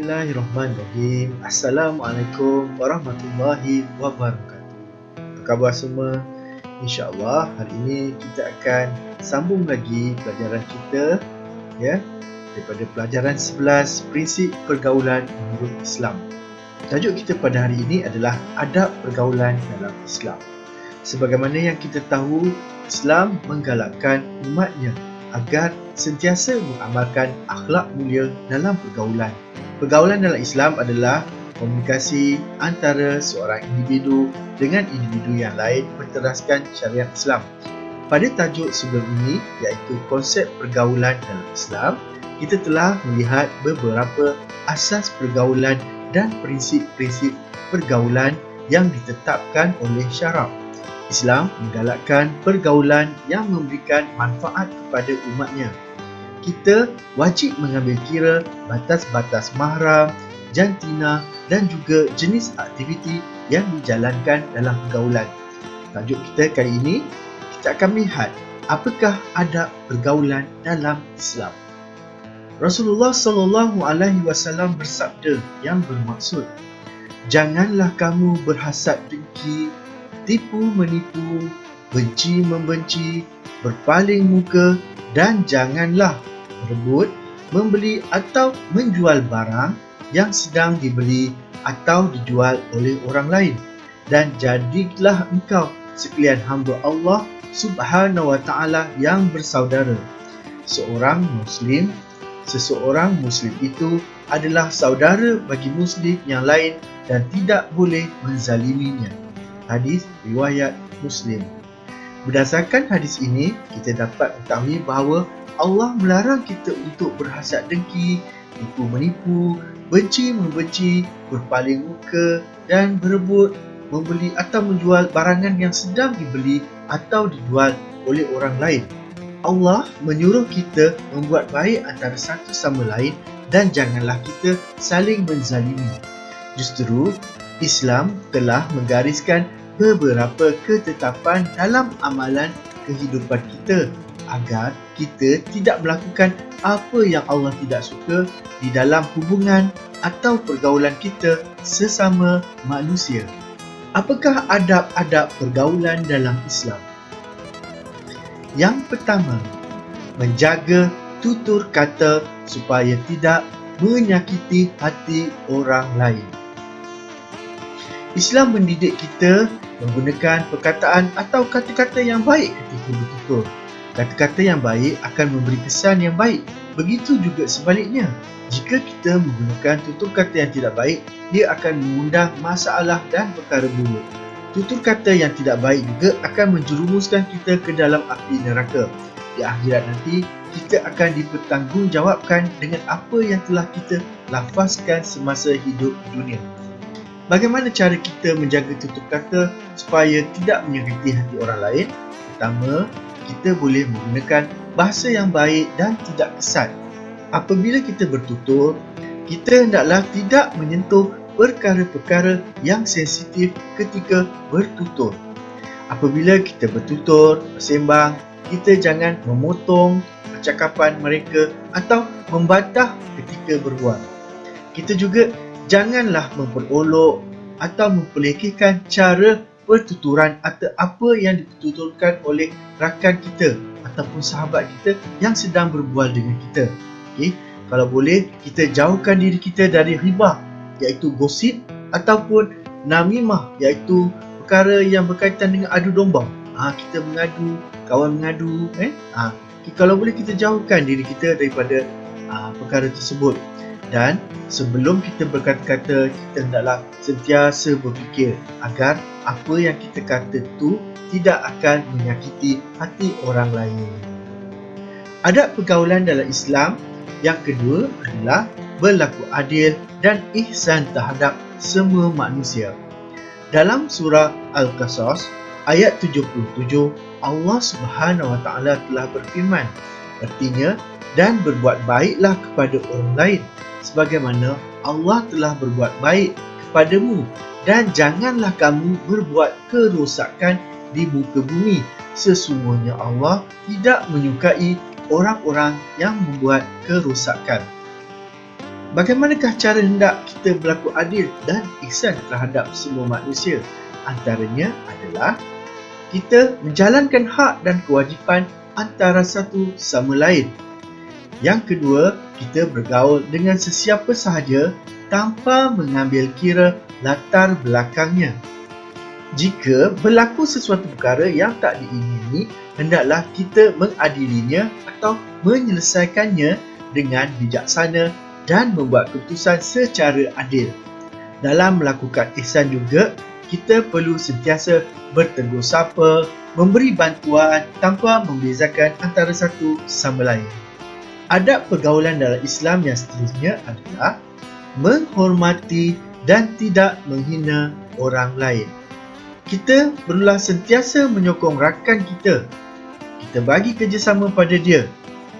Bismillahirrahmanirrahim. Assalamualaikum warahmatullahi wabarakatuh. Apa khabar semua? InsyaAllah hari ini kita akan sambung lagi pelajaran kita daripada pelajaran 11 prinsip pergaulan menurut Islam. Tajuk kita pada hari ini adalah adab pergaulan dalam Islam. Sebagaimana yang kita tahu, Islam menggalakkan umatnya agar sentiasa mengamalkan akhlak mulia dalam pergaulan. Pergaulan dalam Islam adalah komunikasi antara seorang individu dengan individu yang lain berteraskan syariat Islam. Pada tajuk sebelum ini, iaitu konsep pergaulan dalam Islam, kita telah melihat beberapa asas pergaulan dan prinsip-prinsip pergaulan yang ditetapkan oleh syarak. Islam menggalakkan pergaulan yang memberikan manfaat kepada umatnya. Kita wajib mengambil kira batas-batas mahram, jantina dan juga jenis aktiviti yang dijalankan dalam pergaulan. Tajuk kita kali ini, kita akan melihat apakah adab pergaulan dalam Islam. Rasulullah SAW bersabda yang bermaksud, "Janganlah kamu berhasad dengki, tipu menipu, benci membenci, berpaling muka dan janganlah berebut, membeli atau menjual barang yang sedang dibeli atau dijual oleh orang lain. Dan jadilah engkau sekalian hamba Allah Subhanahu wa Ta'ala yang bersaudara." Seseorang Muslim itu adalah saudara bagi Muslim yang lain dan tidak boleh menzaliminya. Hadis riwayat Muslim. Berdasarkan hadis ini, kita dapat mengetahui bahawa Allah melarang kita untuk berhasad dengki, tipu menipu, benci membenci, berpaling muka dan berebut, membeli atau menjual barangan yang sedang dibeli atau dijual oleh orang lain. Allah menyuruh kita membuat baik antara satu sama lain dan janganlah kita saling menzalimi. Justru, Islam telah menggariskan beberapa ketetapan dalam amalan kehidupan kita agar kita tidak melakukan apa yang Allah tidak suka di dalam hubungan atau pergaulan kita sesama manusia. Apakah adab-adab pergaulan dalam Islam? Yang pertama, menjaga tutur kata supaya tidak menyakiti hati orang lain. Islam mendidik kita menggunakan perkataan atau kata-kata yang baik ketika bertutur. Kata-kata yang baik akan memberi kesan yang baik. Begitu juga sebaliknya. Jika kita menggunakan tutur kata yang tidak baik, dia akan mengundang masalah dan perkara buruk. Tutur kata yang tidak baik juga akan menjerumuskan kita ke dalam api neraka. Di akhirat nanti, kita akan dipertanggungjawabkan dengan apa yang telah kita lafazkan semasa hidup di dunia. Bagaimana cara kita menjaga tutur kata supaya tidak menyakiti hati orang lain? Pertama, kita boleh menggunakan bahasa yang baik dan tidak kesat. Apabila kita bertutur, kita hendaklah tidak menyentuh perkara-perkara yang sensitif ketika bertutur. Apabila kita bertutur, bersembang, kita jangan memotong percakapan mereka atau membantah ketika berbual. Kita juga janganlah memperolok atau memperlekehkan cara pertuturan atau apa yang dituturkan oleh rakan kita ataupun sahabat kita yang sedang berbual dengan kita. Kalau boleh, kita jauhkan diri kita dari ribah, iaitu gosip, ataupun namimah, iaitu perkara yang berkaitan dengan adu domba. Kita mengadu, kawan mengadu. Kalau boleh, kita jauhkan diri kita daripada perkara tersebut. Dan sebelum kita berkata-kata, kita hendaklah sentiasa berfikir agar apa yang kita kata itu tidak akan menyakiti hati orang lain. Adab pergaulan dalam Islam yang kedua adalah berlaku adil dan ihsan terhadap semua manusia. Dalam surah Al-Qasas ayat 77, Allah Subhanahu wa Ta'ala telah berfirman, artinya, dan berbuat baiklah kepada orang lain sebagaimana Allah telah berbuat baik kepadamu, dan janganlah kamu berbuat kerosakan di muka bumi. Sesungguhnya Allah tidak menyukai orang-orang yang membuat kerosakan. Bagaimanakah cara hendak kita berlaku adil dan ihsan terhadap semua manusia? Antaranya adalah kita menjalankan hak dan kewajipan antara satu sama lain. Yang kedua, kita bergaul dengan sesiapa sahaja tanpa mengambil kira latar belakangnya. Jika berlaku sesuatu perkara yang tak diingini, hendaklah kita mengadilinya atau menyelesaikannya dengan bijaksana dan membuat keputusan secara adil. Dalam melakukan ihsan juga, kita perlu sentiasa bertegur sapa, memberi bantuan tanpa membezakan antara satu sama lain. Adab pergaulan dalam Islam yang seterusnya adalah menghormati dan tidak menghina orang lain. Kita perlulah sentiasa menyokong rakan kita. Kita bagi kerjasama pada dia.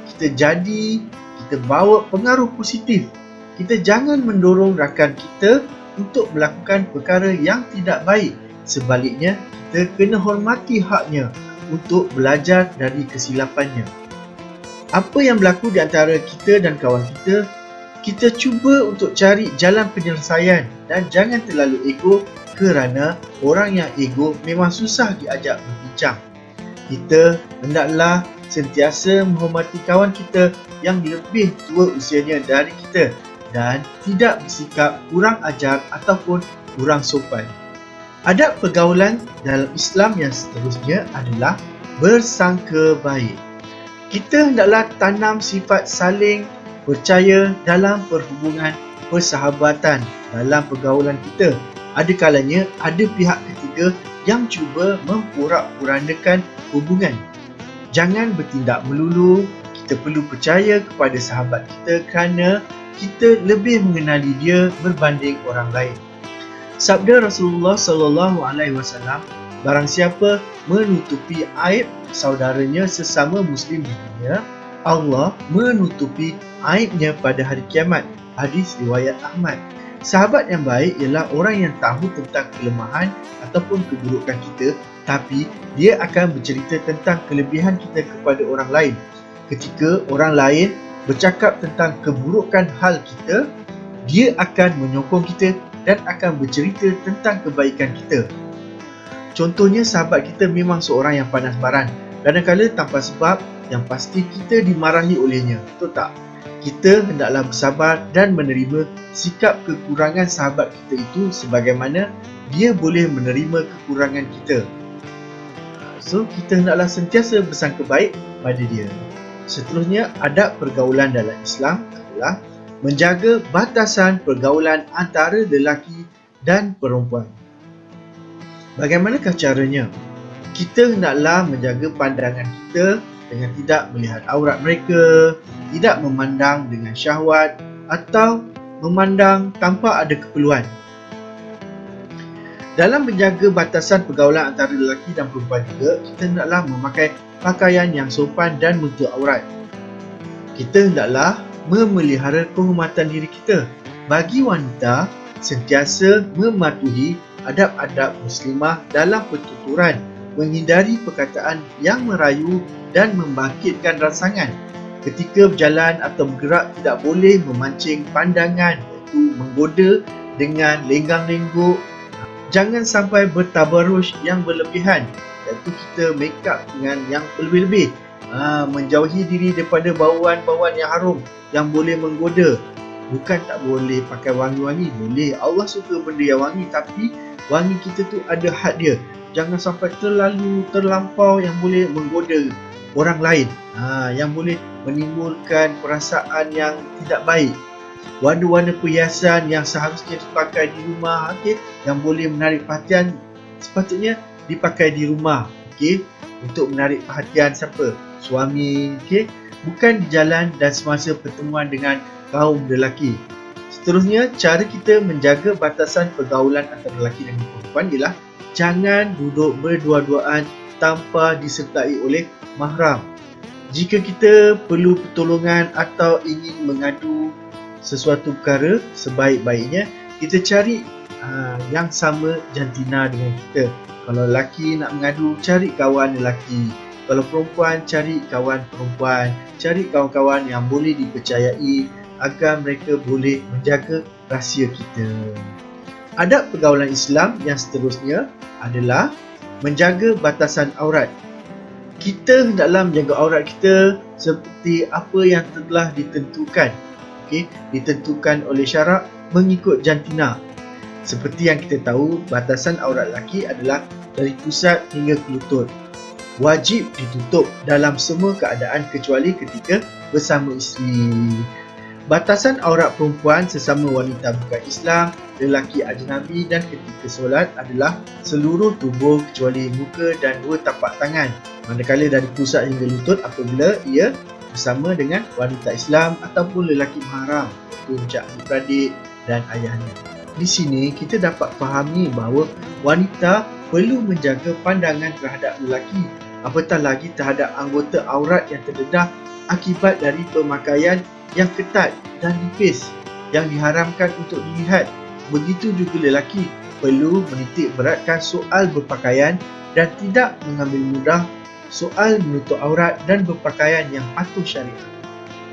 Kita bawa pengaruh positif. Kita jangan mendorong rakan kita untuk melakukan perkara yang tidak baik. Sebaliknya, kita kena hormati haknya untuk belajar dari kesilapannya. Apa yang berlaku di antara kita dan kawan kita, kita cuba untuk cari jalan penyelesaian dan jangan terlalu ego kerana orang yang ego memang susah diajak berbincang. Kita hendaklah sentiasa menghormati kawan kita yang lebih tua usianya dari kita dan tidak bersikap kurang ajar ataupun kurang sopan. Adab pergaulan dalam Islam yang seterusnya adalah bersangka baik. Kita hendaklah tanam sifat saling percaya dalam perhubungan persahabatan dalam pergaulan kita. Ada kalanya ada pihak ketiga yang cuba memporak-porandakan hubungan. Jangan bertindak melulu. Kita perlu percaya kepada sahabat kita kerana kita lebih mengenali dia berbanding orang lain. Sabda Rasulullah SAW, barang siapa menutupi aib saudaranya sesama Muslim di dunia, Allah menutupi aibnya pada hari kiamat. Hadis riwayat Ahmad. Sahabat yang baik ialah orang yang tahu tentang kelemahan ataupun keburukan kita, tapi dia akan bercerita tentang kelebihan kita kepada orang lain. Ketika orang lain bercakap tentang keburukan hal kita, dia akan menyokong kita dan akan bercerita tentang kebaikan kita. Contohnya, sahabat kita memang seorang yang panas baran. Kadang-kadang tanpa sebab yang pasti kita dimarahi olehnya. Betul tak? Kita hendaklah bersabar dan menerima sikap kekurangan sahabat kita itu sebagaimana dia boleh menerima kekurangan kita. So, kita hendaklah sentiasa bersangka baik pada dia. Seterusnya, adab pergaulan dalam Islam adalah menjaga batasan pergaulan antara lelaki dan perempuan. Bagaimanakah caranya? Kita hendaklah menjaga pandangan kita dengan tidak melihat aurat mereka, tidak memandang dengan syahwat atau memandang tanpa ada keperluan. Dalam menjaga batasan pergaulan antara lelaki dan perempuan juga, kita hendaklah memakai pakaian yang sopan dan menutup aurat. Kita hendaklah memelihara kehormatan diri kita. Bagi wanita, sentiasa mematuhi adab-adab muslimah dalam pertuturan, menghindari perkataan yang merayu dan membangkitkan rangsangan. Ketika berjalan atau bergerak, tidak boleh memancing pandangan, iaitu menggoda dengan lenggang-lenggok. Jangan sampai bertabarruj yang berlebihan, iaitu kita make up dengan yang berlebih-lebih. Menjauhi diri daripada bauan-bauan yang harum yang boleh menggoda. Bukan tak boleh pakai wangi-wangi, boleh. Allah suka benda yang wangi, tapi wangi kita tu ada had dia. Jangan sampai terlampau yang boleh menggoda orang lain, yang boleh menimbulkan perasaan yang tidak baik. Warna-warna perhiasan yang seharusnya dipakai di rumah, yang boleh menarik perhatian, sepatutnya dipakai di rumah, untuk menarik perhatian siapa? Suami, bukan di jalan dan semasa pertemuan dengan kaum lelaki. Seterusnya, cara kita menjaga batasan pergaulan antara lelaki dan perempuan ialah jangan duduk berdua-duaan tanpa disertai oleh mahram. Jika kita perlu pertolongan atau ingin mengadu sesuatu perkara, sebaik-baiknya kita cari yang sama jantina dengan kita. Kalau lelaki nak mengadu, cari kawan lelaki. Kalau perempuan, cari kawan perempuan. Cari kawan-kawan yang boleh dipercayai agar mereka boleh menjaga rahsia kita. Adab pergaulan Islam yang seterusnya adalah menjaga batasan aurat. Kita hendaklah menjaga aurat kita seperti apa yang telah ditentukan. Ditentukan oleh syarak mengikut jantina. Seperti yang kita tahu, batasan aurat lelaki adalah dari pusat hingga ke lutut. Wajib ditutup dalam semua keadaan kecuali ketika bersama isteri. Batasan aurat perempuan sesama wanita bukan Islam, lelaki ajnabi dan ketika solat adalah seluruh tubuh kecuali muka dan dua tapak tangan. Manakala dari pusat hingga lutut apabila ia bersama dengan wanita Islam ataupun lelaki mahram, iaitu macam adik-beradik dan ayahnya. Di sini kita dapat fahami bahawa wanita perlu menjaga pandangan terhadap lelaki, apatah lagi terhadap anggota aurat yang terdedah akibat dari pemakaian yang ketat dan nipis yang diharamkan untuk dilihat. Begitu juga lelaki perlu menitik beratkan soal berpakaian dan tidak mengambil mudah soal menutup aurat dan berpakaian yang patuh syariat.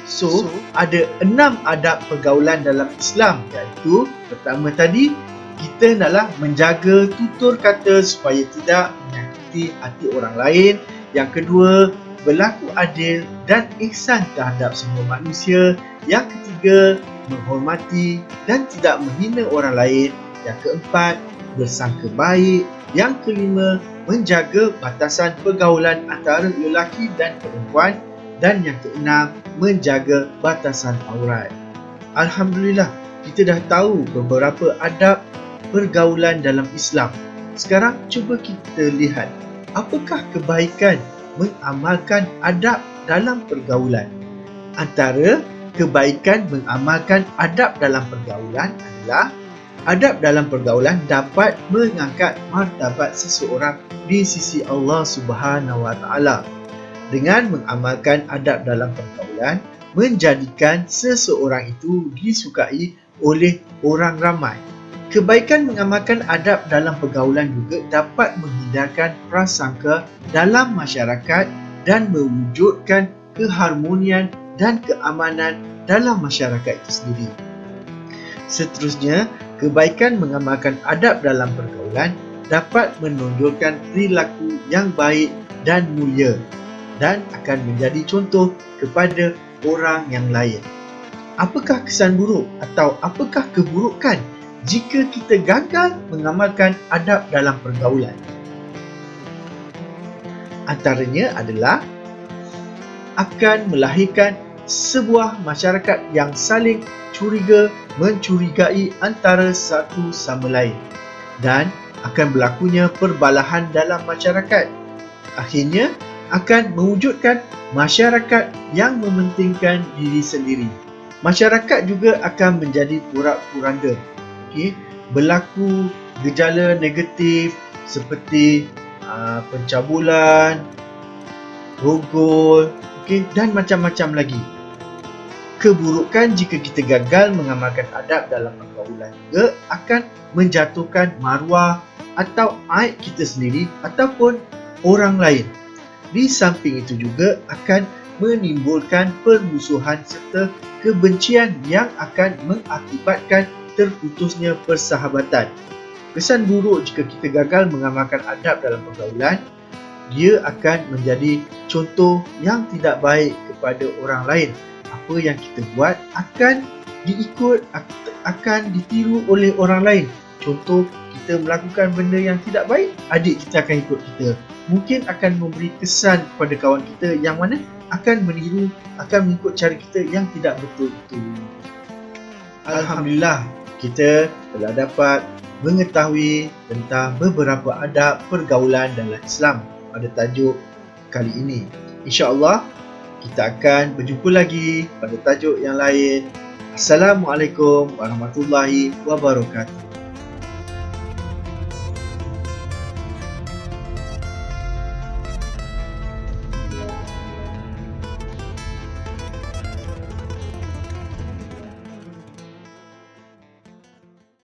So, ada 6 adab pergaulan dalam Islam, iaitu pertama tadi, kita hendaklah menjaga tutur kata supaya tidak menyakiti hati orang lain. Yang kedua, berlaku adil dan ihsan terhadap semua manusia. Yang ketiga, menghormati dan tidak menghina orang lain. Yang keempat, bersangka baik. Yang kelima, menjaga batasan pergaulan antara lelaki dan perempuan. Dan yang keenam, menjaga batasan aurat. Alhamdulillah, kita dah tahu beberapa adab pergaulan dalam Islam. Sekarang cuba kita lihat apakah kebaikan mengamalkan adab dalam pergaulan. Antara kebaikan mengamalkan adab dalam pergaulan adalah adab dalam pergaulan dapat mengangkat martabat seseorang di sisi Allah Subhanahu Wa Taala. Dengan mengamalkan adab dalam pergaulan, menjadikan seseorang itu disukai oleh orang ramai. Kebaikan mengamalkan adab dalam pergaulan juga dapat menghindarkan prasangka dalam masyarakat dan mewujudkan keharmonian dan keamanan dalam masyarakat itu sendiri. Seterusnya, kebaikan mengamalkan adab dalam pergaulan dapat menonjolkan perilaku yang baik dan mulia dan akan menjadi contoh kepada orang yang lain. Apakah kesan buruk atau apakah keburukan jika kita gagal mengamalkan adab dalam pergaulan? Antaranya adalah akan melahirkan sebuah masyarakat yang saling mencurigai antara satu sama lain dan akan berlakunya perbalahan dalam masyarakat. Akhirnya akan mewujudkan masyarakat yang mementingkan diri sendiri. Masyarakat juga akan menjadi porak-poranda. Berlaku gejala negatif seperti pencabulan, rogol, dan macam-macam lagi. Keburukan jika kita gagal mengamalkan adab dalam pergaulan juga akan menjatuhkan maruah atau aib kita sendiri ataupun orang lain. Di samping itu juga akan menimbulkan permusuhan serta kebencian yang akan mengakibatkan terputusnya persahabatan. Kesan buruk jika kita gagal mengamalkan adab dalam pergaulan, dia akan menjadi contoh yang tidak baik kepada orang lain. Apa yang kita buat akan ditiru oleh orang lain. Contoh, kita melakukan benda yang tidak baik, adik kita akan ikut kita. Mungkin akan memberi kesan kepada kawan kita yang mana akan meniru, akan mengikut cara kita yang tidak betul-betul. Alhamdulillah, kita telah dapat mengetahui tentang beberapa adab pergaulan dalam Islam pada tajuk kali ini. InsyaAllah, kita akan berjumpa lagi pada tajuk yang lain. Assalamualaikum warahmatullahi wabarakatuh.